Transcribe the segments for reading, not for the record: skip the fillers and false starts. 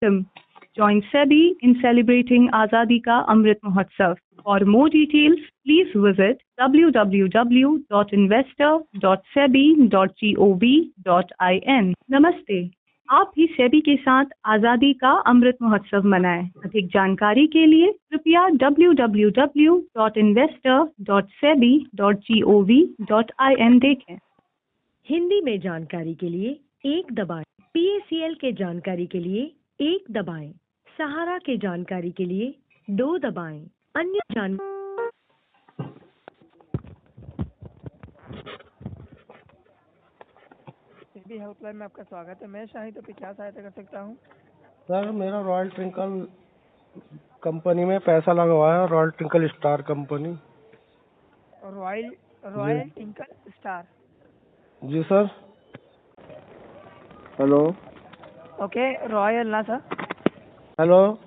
Join SEBI in celebrating Azadi Ka Amrit Mahotsav. For more details, please visit www.investor.sebi.gov.in. नमस्ते, आप भी सेबी के साथ आजादी का अमृत महोत्सव मनाएं। अधिक जानकारी के लिए कृपया www.investor.sebi.gov.in देखें। हिंदी में जानकारी के लिए 1 दबाएं। PACL के जानकारी के लिए 1 दबाएं। सहारा के जानकारी के लिए 2 दबाएं। अन्य सेबी हेल्पलाइन में आपका स्वागत है। मैं शाहिद तो क्या सहायता कर सकता हूँ? सर, मेरा रॉयल ट्विंकल कंपनी में पैसा लगा हुआ है, Royal Twinkle Star company. Royal Twinkle Star. जी सर। हेलो। ओके, रॉयल ना सर? हेलो।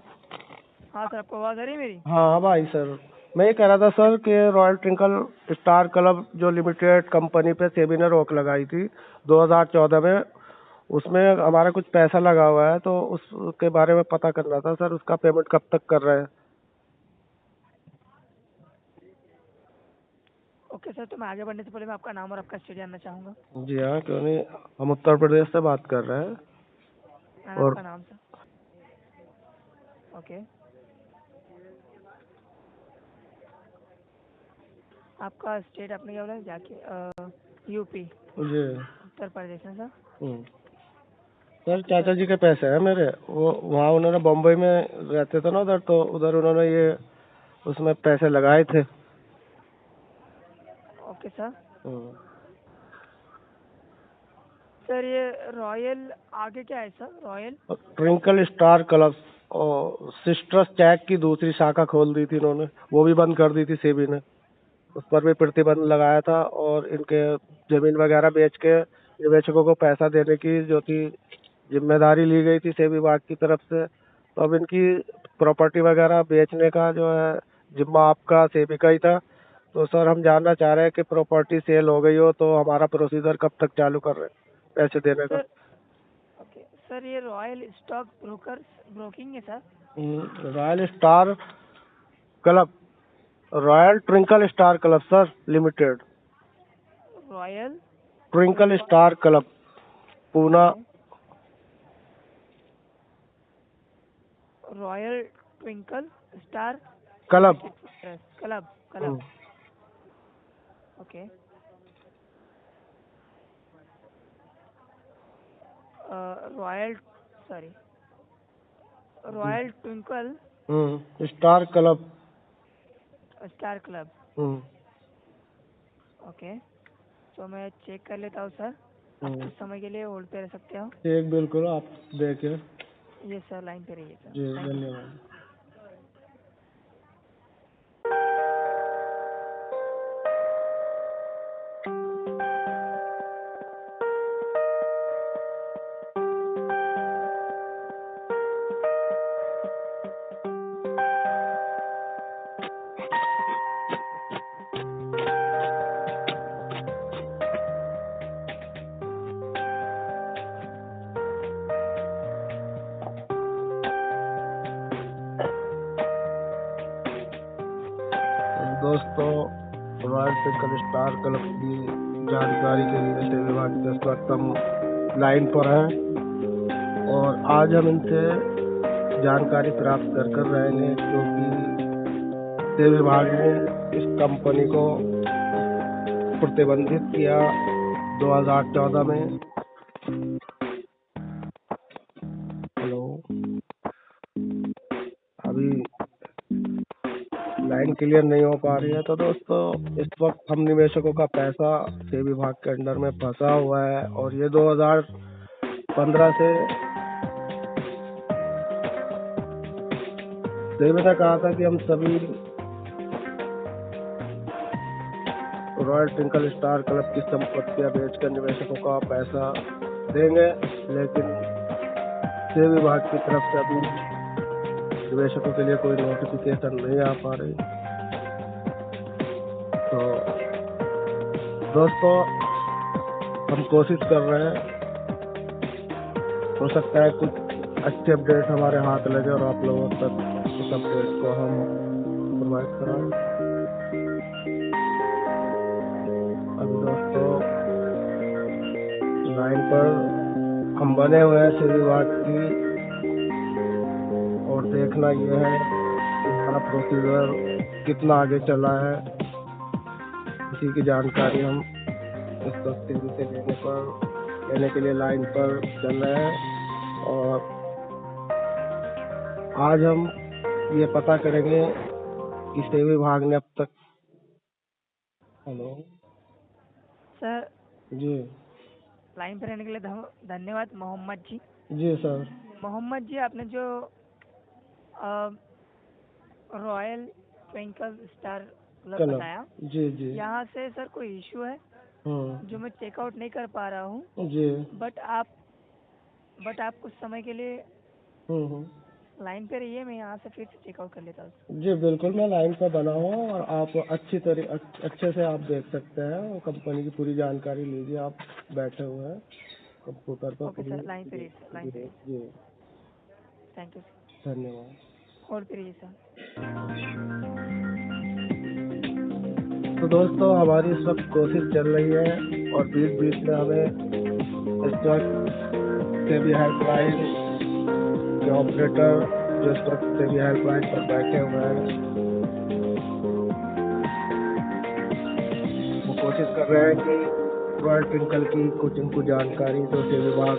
हाँ सर, आपको आवाज़ आ रही है मेरी? हाँ भाई सर, मैं ये कह रहा था सर कि रॉयल ट्विंकल स्टार क्लब जो लिमिटेड कंपनी पे सेबी ने रोक लगाई थी 2014 में, उसमें हमारा कुछ पैसा लगा हुआ है, तो उसके बारे में पता करना था सर। उसका पेमेंट कब तक कर रहे हैं? ओके सर, तो मैं आगे बढ़ने से पहले मैं आपका नाम और आपका स्टेट जानना चाहूँगा। जी हाँ, क्यों नहीं। हम उत्तर प्रदेश से बात कर रहे हैं। और आपका नाम सर? ओके, आपका स्टेट आपने क्या बोला? जाके यूपी। जी। उत्तर प्रदेश है सर? सर, चाचा जी के पैसे हैं मेरे, वो वहाँ उन्होंने बम्बई में रहते थे ना उधर, तो उधर उन्होंने ये उसमें पैसे लगाए थे। Okay sir. सर, ये रॉयल आगे क्या है sir? Royal Twinkle star club और सिस्टर्स चैक की दूसरी शाखा खोल दी थी इन्होंने, वो भी बंद कर दी थी सेबी ने। उस पर भी प्रतिबंध लगाया था और इनके जमीन वगैरह बेच के निवेशकों को पैसा देने की जो थी जिम्मेदारी ली गई थी सेबी विभाग की तरफ से। तो अब इनकी प्रॉपर्टी वगैरह बेचने का जो है जिम्मा आपका सेबी का ही था। तो सर, हम जानना चाह रहे हैं कि प्रॉपर्टी सेल हो गई हो तो हमारा प्रोसीजर कब तक चालू कर रहे हैं पैसे देने का? ओके सर, ये रॉयल स्टॉक ब्रोकिंग है sir? Royal star club, royal Twinkle star club sir limited. Royal Twinkle star club Poona. Royal Twinkle star club. Club. Okay, royal Twinkle star club. Okay, तो मैं चेक कर लेता हूँ sir. आप कुछ समय के लिए होल्ड पे रह सकते हो? एक बिल्कुल, आप देखिए। ये सर, लाइन पे रहिए सर। जी, धन्यवाद। दोस्तों, रॉयल ट्विंकल स्टार क्लब की जानकारी के लिए सेबी विभाग के इस वक्त हम लाइन पर हैं और आज हम इनसे जानकारी प्राप्त कर रहेंगे, क्योंकि सेबी विभाग ने इस कंपनी को प्रतिबंधित किया 2014 में। हेलो, अभी लाइन क्लियर नहीं हो पा रही है। तो दोस्तों, इस वक्त हम निवेशकों का पैसा सेबी विभाग के अंडर में फंसा हुआ है और ये 2015 से सेबी ने कहा था कि हम सभी रॉयल ट्विंकल स्टार क्लब की संपत्तियां बेचकर निवेशकों का पैसा देंगे, लेकिन सेबी विभाग की तरफ से अभी निवेशकों के लिए कोई नोटिफिकेशन नहीं आ पा रही। तो दोस्तों, हम कोशिश कर रहे हैं, हो सकता है कुछ अच्छे अपडेट हमारे हाथ लगे और आप लोगों तक इस अपडेट को हम प्रोवाइड कराएं। अभी दोस्तों लाइन पर हम बने हुए हैं सिविल विभाग की, और देखना ये है कि हमारा प्रोसीजर कितना आगे चला है, इसी की जानकारी हम इस वक्त तेजी से लेने के लिए लाइन पर चल रहे हैं। और आज हम ये पता करेंगे कि सेवा विभाग ने अब तक। हेलो सर, जी लाइन पर रहने के लिए धन्यवाद मोहम्मद जी। जी सर। मोहम्मद जी, आपने जो रॉयल ट्विंकल स्टार क्लब बताया, जी जी। यहाँ से सर कोई इशू है जो मैं चेकआउट नहीं कर पा रहा हूँ जी। बट आप कुछ समय के लिए लाइन पे रहिए, मैं यहाँ से फिर से चेकआउट कर लेता हूँ। जी बिल्कुल, मैं लाइन पर बना हूँ और आप अच्छे से आप देख सकते हैं, कंपनी की पूरी जानकारी लीजिए। आप बैठे हुए हैं कंप्यूटर पर। ओके सर, लाइन पे रहिए सर, लाइन पे रहिए। जी थैंक यू सर। धन्यवाद। होल्ड पे रहिए सर। तो दोस्तों हमारी इस वक्त कोशिश चल रही है और बीच बीच में हमें इस वक्त सेबी हेल्पलाइन के ऑपरेटर जो इस वक्त सेबी हेल्पलाइन पर बैठे हुए हैं, वो कोशिश कर रहे हैं कि रॉयल ट्विंकल की कुछ इनको जानकारी जो सेबी विभाग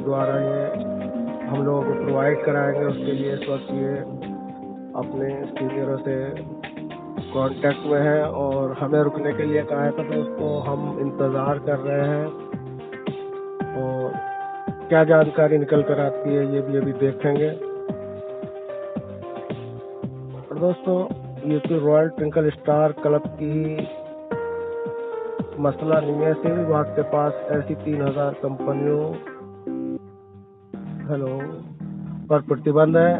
द्वारा ये हम लोगों को प्रोवाइड कराएंगे, उसके लिए इस वक्त ये अपने सीनियरों से कांटेक्ट में है और हमें रुकने के लिए कहा है। तो दोस्तों हम इंतज़ार कर रहे हैं और क्या जानकारी निकल कर आती है ये भी अभी देखेंगे। और दोस्तों ये तो रॉयल ट्विंकल स्टार क्लब की ही मसला नहीं है, सेबी विभाग के पास ऐसी 3000 कंपनियों पर प्रतिबंध है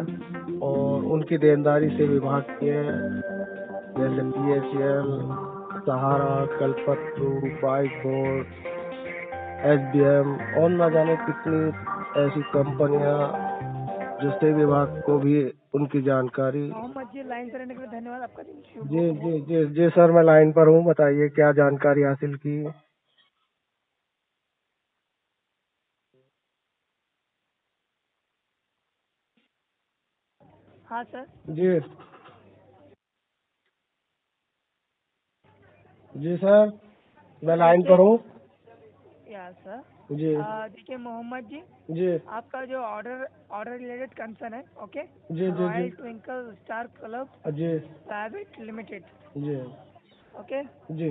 और उनकी देनदारी सेबी विभाग की है, जैसे PACL, सहारा, कल्पतरू, बाइक बोर्ड, SBM और न जाने कितनी ऐसी कंपनियां जो सेबी विभाग को भी उनकी जानकारी। मोहम्मद जी, लाइन पर रहने के लिए धन्यवाद, आपका दिन शुभ हो। जी जी जी जी सर, मैं लाइन पर हूँ, बताइए क्या जानकारी हासिल की। हाँ सर। जी जी सर, मैं लाइन पर हूँ। या सर। जी देखिए मोहम्मद जी, जी आपका जो ऑर्डर रिलेटेड कंसर्न है, ओके, जी जी रॉयल जी ट्विंकल स्टार क्लब जी प्राइवेट लिमिटेड, जी ओके। जी।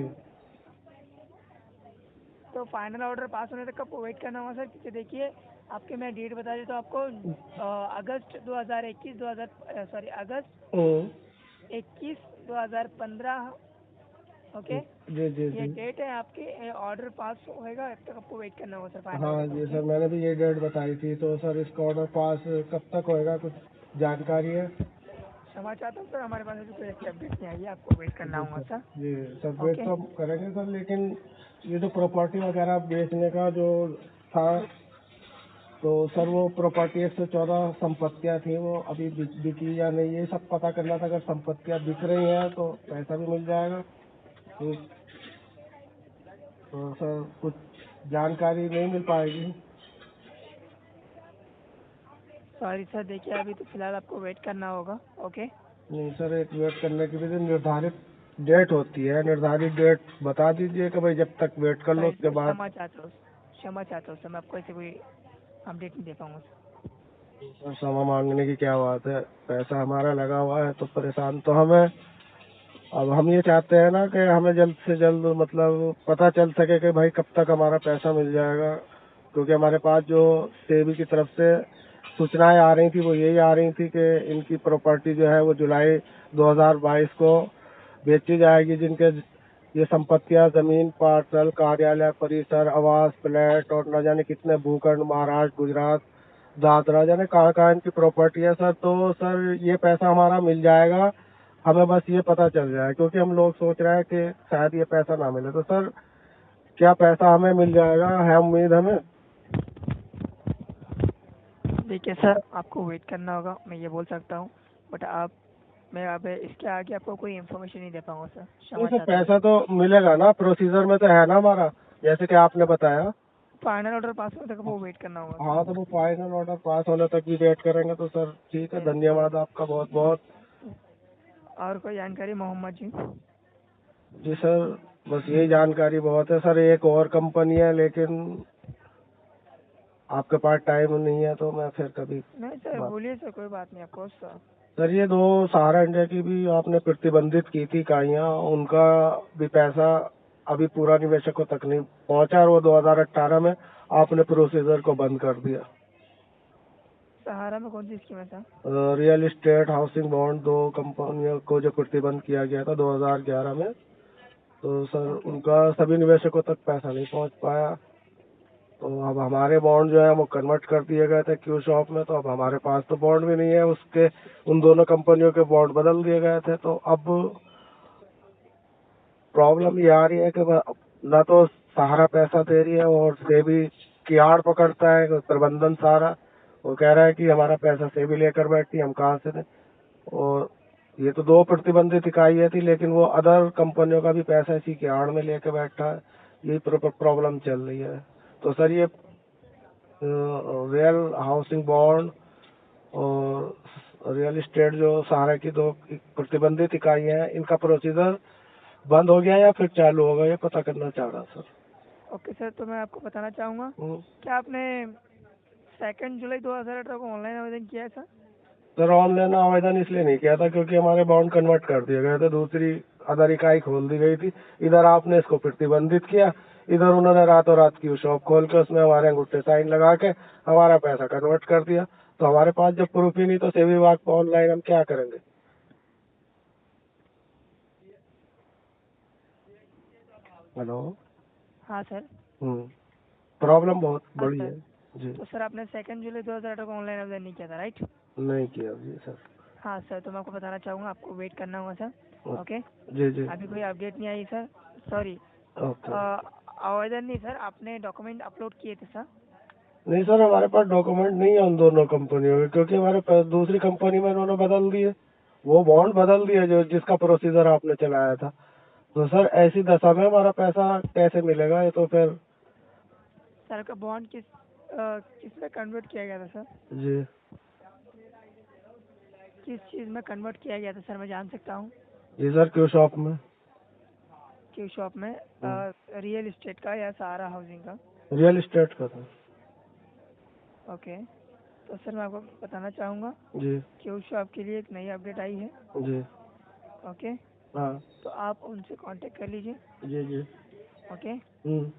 तो फाइनल ऑर्डर पास होने तक आपको वेट करना होगा सर, क्योंकि देखिए आपके मैं डेट बता देता हूँ आपको, अगस्त 2015, ओके। जी जी ये जी। डेट है आपके, ऑर्डर पास होएगा तब तक आपको वेट करना होगा सर फाइनल। हाँ जी सर, मैंने भी ये डेट बताई थी। तो सर इसका ऑर्डर पास कब तक होएगा, कुछ जानकारी है? क्षमा चाहता हूँ सर, हमारे पास अभी कोई ऐसी अपडेट नहीं आई है, आपको वेट करना होगा सर। जी सर, वेट तो हम करेंगे सर, लेकिन ये जो प्रॉपर्टी वगैरह बेचने का जो था, तो सर वो प्रॉपर्टी 114 संपत्तियां थी, वो अभी बिकी या नहीं, ये सब पता करना था। अगर संपत्तियां बिक रही हैं तो पैसा भी मिल जाएगा। तो सर कुछ जानकारी नहीं मिल पाएगी। सॉरी सर, देखिए अभी तो फिलहाल आपको वेट करना होगा, ओके। नहीं सर, एक वेट करने की भी तो निर्धारित डेट होती है, निर्धारित डेट बता दीजिए कि भाई जब तक वेट कर लो उसके बाद। क्षमा चाहता हूँ सर, मैं आपको ऐसे कोई अपडेट नहीं दे पाऊंगा सर। सर क्षमा मांगने की क्या बात है, पैसा हमारा लगा हुआ है तो परेशान तो हमें। अब हम ये चाहते हैं ना कि हमें जल्द से जल्द मतलब पता चल सके कि भाई कब तक हमारा पैसा मिल जाएगा, क्योंकि हमारे पास जो सेबी की तरफ से सूचनाएं आ रही थी वो यही आ रही थी कि इनकी प्रॉपर्टी जो है वो जुलाई 2022 को बेची जाएगी, जिनके ये संपत्तियां जमीन, पार्सल, कार्यालय परिसर, आवास, फ्लैट और न जाने कितने भूखंड महाराष्ट्र, गुजरात, दादरा, जाने कहाँ कहाँ इनकी प्रॉपर्टी है सर। तो सर ये पैसा हमारा मिल जाएगा, हमें बस ये पता चल जाए, क्योंकि हम लोग सोच रहे हैं कि शायद ये पैसा ना मिले। तो सर क्या पैसा हमें मिल जाएगा, है उम्मीद हमें? देखिए सर, आपको वेट करना होगा, मैं ये बोल सकता हूँ, बट मैं अब इसके आगे आपको कोई इन्फॉर्मेशन नहीं दे पाऊंगा सर, नहीं क्षमा सर, चाहता हूँ। पैसा तो मिलेगा ना, प्रोसीजर में तो है ना हमारा, जैसे कि आपने बताया। फाइनल ऑर्डर पास होने तक वो वेट करना होगा। हाँ, तो वो फाइनल ऑर्डर पास होने तक भी वेट करेंगे तो सर ठीक है, Yes. धन्यवाद आपका बहुत बहुत। और कोई जानकारी मोहम्मद जी? जी सर, बस यही जानकारी बहुत है सर। एक और कंपनी है, लेकिन आपके पास टाइम नहीं है तो मैं फिर कभी नहीं सर, बात। बोलिए सर, कोई बात नहीं, ऑफकोर्स सर। सर ये 2 सहारा इंडिया की भी आपने प्रतिबंधित की थी इकाइयाँ, उनका भी पैसा अभी पूरा निवेशकों तक नहीं पहुंचा और वो 2018 में आपने प्रोसीजर को बंद कर दिया। सहारा में कौन सी स्कीम है sir? Real estate, housing bond, 2 कंपनियों को जो प्रतिबंध किया गया था 2011 में, तो सर उनका सभी निवेशकों तक पैसा नहीं पहुंच पाया। तो अब हमारे बॉन्ड जो है वो कन्वर्ट कर दिए गए थे क्यू शॉप में, तो अब हमारे पास तो बॉन्ड भी नहीं है उसके, उन दोनों कंपनियों के बॉन्ड बदल दिए गए थे। तो अब प्रॉब्लम ये आ रही है कि ना तो सहारा पैसा दे रही है और सेबी की आड़ पकड़ता है प्रबंधन सारा, वो कह रहा है कि हमारा पैसा सेबी लेकर बैठती है, हम कहाँ से दें। और ये तो 2 प्रतिबंधित इकाइयाँ थी, लेकिन वो अदर कंपनियों का भी पैसा इसी की आड़ में लेके बैठा है, यही प्रॉब्लम चल रही है। तो सर ये रियल हाउसिंग बॉन्ड और रियल एस्टेट जो सहारा की 2 प्रतिबंधित इकाइयाँ हैं, इनका प्रोसीजर बंद हो गया या फिर चालू होगा, ये पता करना चाह रहा सर। ओके सर, तो मैं आपको बताना चाहूँगा, हम्म। क्या आपने 2 जुलाई 2018 को ऑनलाइन आवेदन किया है सर? सर ऑनलाइन आवेदन इसलिए नहीं किया था क्योंकि हमारे बॉन्ड कन्वर्ट कर दिए गए थे, दूसरी अदर इकाई खोल दी गई थी। इधर आपने इसको प्रतिबंधित किया, इधर उन्होंने रातों रात की शॉप खोल के उसमें हमारे अंगूठे साइन लगा के हमारा पैसा कन्वर्ट कर दिया। तो हमारे पास जब प्रूफ ही नहीं तो सेबी विभाग को ऑनलाइन हम क्या करेंगे। हेलो। हाँ सर। प्रॉब्लम बहुत हाँ बड़ी सर। है जी। तो सर आपने 2 जुलाई 2018 को ऑनलाइन आवेदन नहीं किया था, राइट? नहीं किया जी सर। हाँ सर, तो मैं आपको बताना चाहूँगा, आपको वेट करना होगा सर। ओके, जी जी। अभी कोई अपडेट नहीं आई सर, सॉरी। ओके। आवेदन नहीं सर, आपने डॉक्यूमेंट अपलोड किए थे सर? नहीं सर, हमारे पास डॉक्यूमेंट नहीं है उन दोनों कंपनियों के, क्योंकि हमारे पास दूसरी कंपनी में उन्होंने बदल दिए, वो बॉन्ड बदल दिए जो जिसका प्रोसीजर आपने चलाया था। तो सर ऐसी दशा में हमारा पैसा कैसे मिलेगा, ये तो फिर। सर का बॉन्ड किस में कन्वर्ट किया गया था सर? जी किस चीज़ में कन्वर्ट किया गया था सर, मैं जान सकता हूँ? जी सर, क्यों शॉप में। क्यू शॉप में रियल एस्टेट का या सहारा हाउसिंग का? रियल एस्टेट का था। ओके, तो सर मैं आपको बताना चाहूँगा, जी क्यू शॉप के लिए एक नई अपडेट आई है। जी। ओके, हाँ तो आप उनसे कांटेक्ट कर लीजिए। जी जी। ओके, हम्म।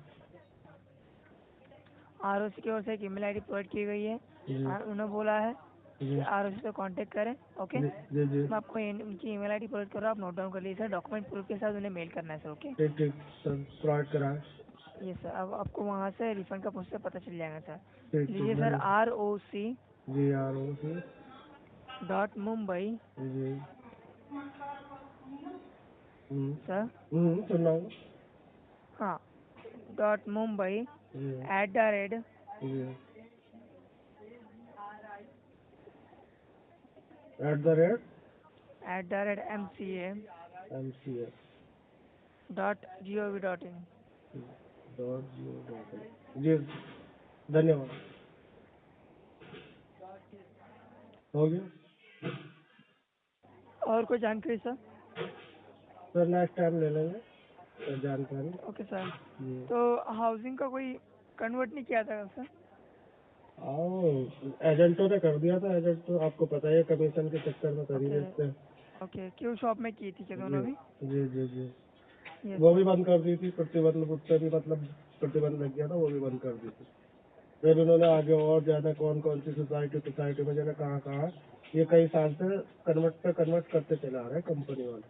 आरओसी की ओर से एक ईमेल आईडी प्रोवाइड की गई है जी और उन्होंने बोला है कि जी आरओसी से कांटेक्ट करें। ओके, जी जी जी। मैं आपको उनकी ईमेल आईडी प्रोवाइड कर रहा हूँ, आप नोट डाउन कर लीजिए सर। डॉक्यूमेंट प्रूफ के साथ उन्हें मेल करना है सर। ओके, ठीक ठीक सर, प्रोवाइड कराएं। ये सर, अब आपको वहाँ से रिफंड का प्रोसेस पता चल जाएगा सर। ठीक लीजिए ठीक सर, धन्यवाद। ROC.Mumbai जी। सर, सुन रहा हूँ। हाँ, .Mumbai जी @ जी। @ MCA MCS .gov.in। .go.in। जी धन्यवाद। हो गया और कोई जानकारी सर? सर, नेक्स्ट टाइम ले लेंगे सर जानकारी। ओके सर, जी। तो हाउसिंग का कोई कन्वर्ट नहीं किया था सर? आओ, एजेंटों ने कर दिया था, एजेंट तो आपको पता ही है कमीशन के चक्कर में कर ही ओके देते हैं। ओके, क्यू शॉप में की थी क्या दोनों भी? जी जी जी। Yes, वो भी बंद कर दी थी, प्रतिबंध उस पर भी मतलब प्रतिबंध लग गया था, वो भी बंद कर दी थी। फिर उन्होंने आगे और ज्यादा कौन कौन सी सोसाइटी में जाने कहाँ कहाँ, ये कई साल से कन्वर्ट करते चला आ रहे हैं कंपनी वाले,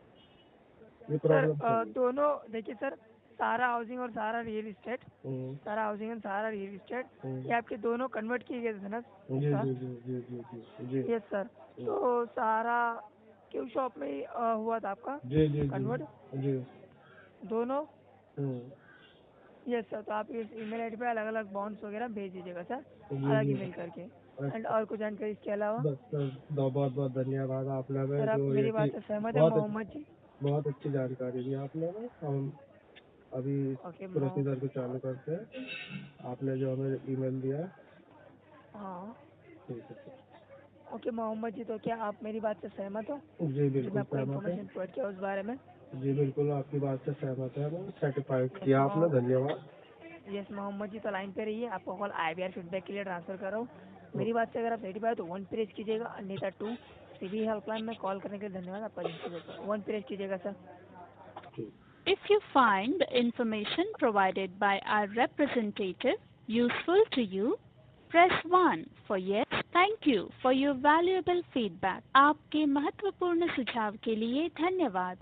ये सर प्रॉब्लम। दोनों देखिए सर, सहारा हाउसिंग और Sahara real estate, hmm. Sahara housing and Sahara real estate, hmm. ये आपके दोनों कन्वर्ट किए गए थे ना जी सर? जी जी जी जी जी जी। यस सर, तो सहारा क्यू शॉप में ही हुआ था आपका जी जी कन्वर्ट जी जी। दोनों? हम्म। यस सर, तो आप इस ईमेल आईडी पे अलग अलग बॉन्ड्स वगैरह भेज दीजिएगा सर, जी अलग जी। ईमेल करके। एंड और कुछ जानकारी इसके अलावा? बस सर, बहुत बहुत धन्यवाद आपने हमें सर आप जो मेरी ये बात कि से सहमत है बहुत मोहम्मद जी? बहुत अच्छी जानकारी दी आपने हमें। हम अभी ओके प्रोसीजर को चालू करते हैं। आपने जो हमें ईमेल दिया, हाँ ठीक है सर। ओके मोहम्मद जी, तो क्या आप मेरी बात से सहमत हो जी जो मैं बिल्कुल आपको सहमत है। इन्फॉर्मेशन प्रोवाइड किया उस बारे में? जी बिल्कुल आपकी बात से सहमत है, हमें सर्टिफाइड यस किया आपने, धन्यवाद। यस मोहम्मद जी, तो लाइन पे रहिए, आपको कॉल IVR फीडबैक के लिए ट्रांसफर कर रहा हूँ। मेरी बात से अगर आप सर्टिफाइड तो 1 प्रेस कीजिएगा, अन्यथा 2 सीबी हेल्पलाइन में कॉल करने के लिए धन्यवाद। आपका दिन शुभ हो। 1 प्रेस कीजिएगा sir. If you find the information provided by our representative useful to you, press 1 for yes. Thank you for your valuable feedback. आपके महत्वपूर्ण सुझाव के लिए धन्यवाद।